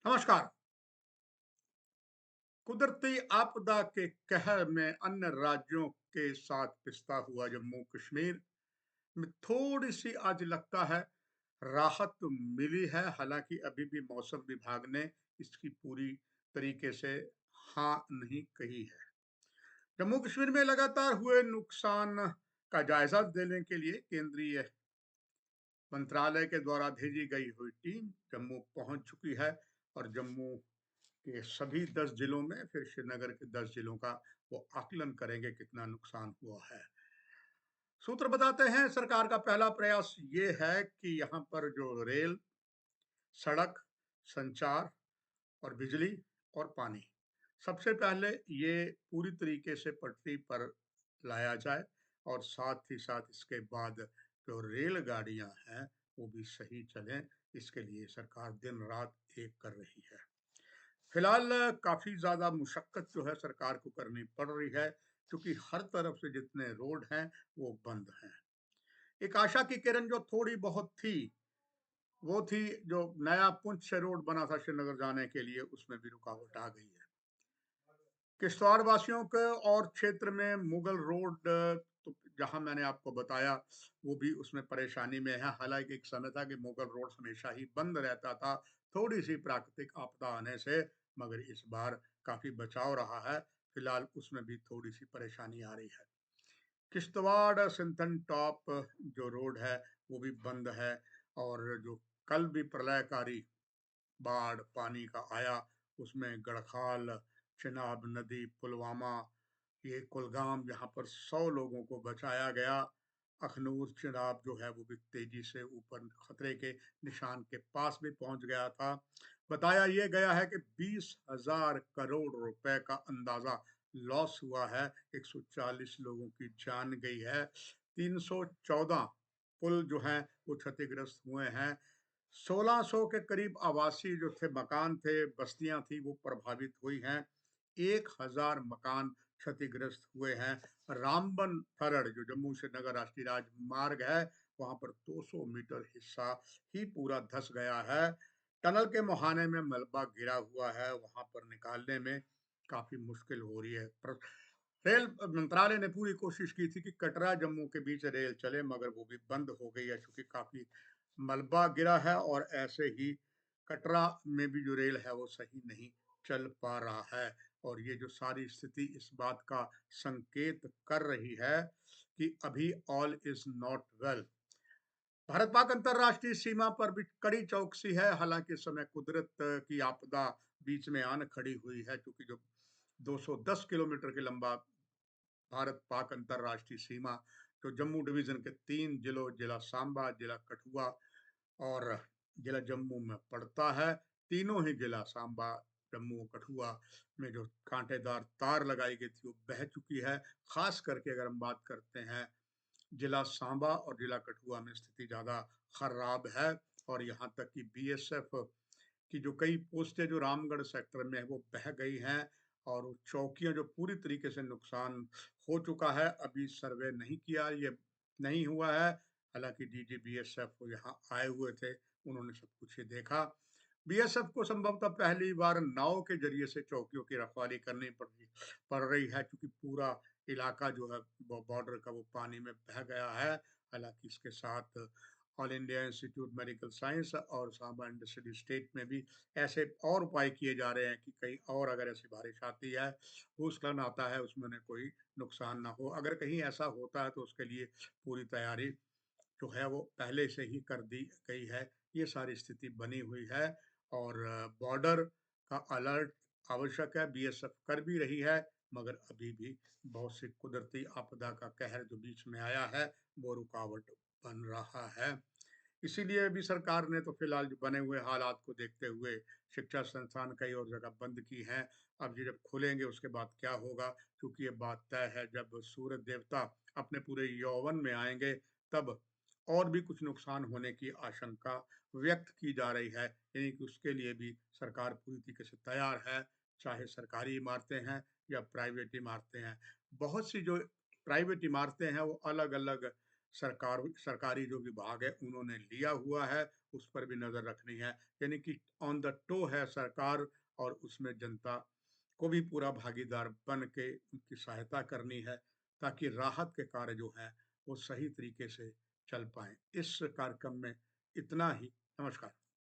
नमस्कार। कुदरती आपदा के कहर में अन्य राज्यों के साथ पिसता हुआ जम्मू कश्मीर में थोड़ी सी आज लगता है राहत मिली है। हालांकि अभी भी मौसम विभाग ने इसकी पूरी तरीके से हाँ नहीं कही है। जम्मू कश्मीर में लगातार हुए नुकसान का जायजा लेने के लिए केंद्रीय मंत्रालय के द्वारा भेजी गई हुई टीम जम्मू पहुंच चुकी है और जम्मू के सभी 10 जिलों में फिर श्रीनगर के 10 जिलों का वो आकलन करेंगे कितना नुकसान हुआ है। सूत्र बताते हैं सरकार का पहला प्रयास ये है कि यहाँ पर जो रेल, सड़क, संचार और बिजली और पानी सबसे पहले ये पूरी तरीके से पटरी पर लाया जाए और साथ ही साथ इसके बाद जो रेलगाड़ियां हैं वो भी सही चलें। इसके लिए सरकार दिन रात एक कर रही है। फिलहाल काफ़ी ज़्यादा मुशक्क़त जो है सरकार को करनी पड़ रही है, क्योंकि हर तरफ से जितने रोड हैं, वो बंद हैं। एक आशा की किरण जो थोड़ी बहुत थी, वो थी जो नया पुंछ से रोड बना था श्रीनगर जाने के लिए, उसमें भी रुकावट आ गई है। किश्तवाड़ वासियों के और क्षेत्र में मुगल रोड तो जहाँ मैंने आपको बताया, वो भी उसमें परेशानी में है। हालाँकि एक समय था कि मुगल रोड हमेशा ही बंद रहता था, थोड़ी-सी प्राकृतिक आपदा आने से, मगर इस बार काफ़ी बचाव रहा है। फिलहाल उसमें भी थोड़ी-सी परेशानी आ रही है। किश्तवाड़ सिंथन टॉप जो रोड है, वो भी बंद है और जो कल भी प्रलयकारी बाढ़ पानी का आया, उसमें गढ़खाल, चिनाब नदी, पुलवामा, ये कुलगाम जहाँ पर 100 लोगों को बचाया गया। अखनूर चिनाब जो है वो भी तेजी से ऊपर खतरे के निशान के पास भी पहुंच गया था। बताया ये गया है कि 20,000 करोड़ रुपए का अंदाजा लॉस हुआ है। 140 लोगों की जान गई है। 314 पुल जो हैं वो क्षतिग्रस्त हुए हैं। 1600 के करीब आवासीय जो थे मकान थे, बस्तियां थी, वो प्रभावित हुई हैं। 1000 मकान क्षतिग्रस्त हुए हैं। रामबन खरड़ जो जम्मू श्रीनगर राष्ट्रीय राजमार्ग है, वहां पर 200 मीटर हिस्सा ही पूरा धंस गया है। टनल के मुहाने में मलबा गिरा हुआ है, वहां पर निकालने में काफी मुश्किल हो रही है। रेल मंत्रालय ने पूरी कोशिश की थी कि कटरा जम्मू के बीच रेल चले, मगर वो भी बंद हो गई है क्योंकि काफी मलबा गिरा है और ऐसे ही कटरा में भी जो रेल है वो सही नहीं चल पा रहा है। और ये जो सारी स्थिति इस बात का संकेत कर रही है कि अभी all is not well. Bharat Pak अंतरराष्ट्रीय सीमा पर भी कड़ी चौकसी है। हालांकि इस समय कुदरत की आपदा बीच में आन खड़ी हुई है, क्योंकि जो 210 किलोमीटर के लंबा भारत पाक अंतरराष्ट्रीय सीमा जो जम्मू डिवीजन के 3 जिलों जिला सांबा, जिला कठुआ और जिला जम्मू में पड़ता है। तीनों ही जिला सांबा, जम्मू और कठुआ में जो कांटेदार तार लगाई गई थी वो बह चुकी है। खास करके अगर हम बात करते हैं जिला सांबा और जिला कठुआ में स्थिति ज़्यादा खराब है और यहाँ तक कि बीएसएफ की जो कई पोस्टें जो रामगढ़ सेक्टर में है वो बह गई हैं और वो चौकियाँ जो पूरी तरीके से नुकसान हो चुका है। अभी सर्वे नहीं किया, ये नहीं हुआ है। हालांकि डीजी बीएसएफ यहाँ आए हुए थे, उन्होंने सब कुछ ये देखा। बीएसएफ को संभवतः पहली बार नाव के जरिए से चौकियों की रखवाली करनी पड़ रही है, क्योंकि पूरा इलाका जो है बॉर्डर का वो पानी में बह गया है। हालांकि इसके साथ all India institute medical science और सांबा इंडस्ट्रियल स्टेट में भी ऐसे और उपाय किए जा रहे हैं कि कहीं और अगर ऐसी बारिश आती है, भूस्खलन आता है, उसमें न कोई नुकसान ना हो। अगर कहीं ऐसा होता है तो उसके लिए पूरी तैयारी जो है वो पहले से ही कर दी गई है। ये सारी स्थिति बनी हुई है और बॉर्डर का अलर्ट आवश्यक है, बीएसएफ कर भी रही है, मगर अभी भी बहुत सी कुदरती आपदा का कहर जो बीच में आया है वो रुकावट बन रहा है। इसीलिए अभी सरकार ने तो फिलहाल जो बने हुए हालात को देखते हुए शिक्षा संस्थान कई और जगह बंद की हैं। अब ये जब खुलेंगे उसके बाद क्या होगा, क्योंकि ये बात तय है जब सूरज देवता अपने पूरे यौवन में आएंगे तब और भी कुछ नुकसान होने की आशंका व्यक्त की जा रही है। यानी कि उसके लिए भी सरकार पूरी तरीके से तैयार है, चाहे सरकारी इमारतें हैं या प्राइवेट इमारतें हैं। बहुत सी जो प्राइवेट इमारतें हैं वो अलग अलग सरकारी जो विभाग है उन्होंने लिया हुआ है, उस पर भी नज़र रखनी है। यानी कि ऑन द टो है सरकार और उसमें जनता को भी पूरा भागीदार बन के उनकी सहायता करनी है, ताकि राहत के कार्य जो हैं, वो सही तरीके से चल पाएँ। इस कार्यक्रम में इतना ही। नमस्कार।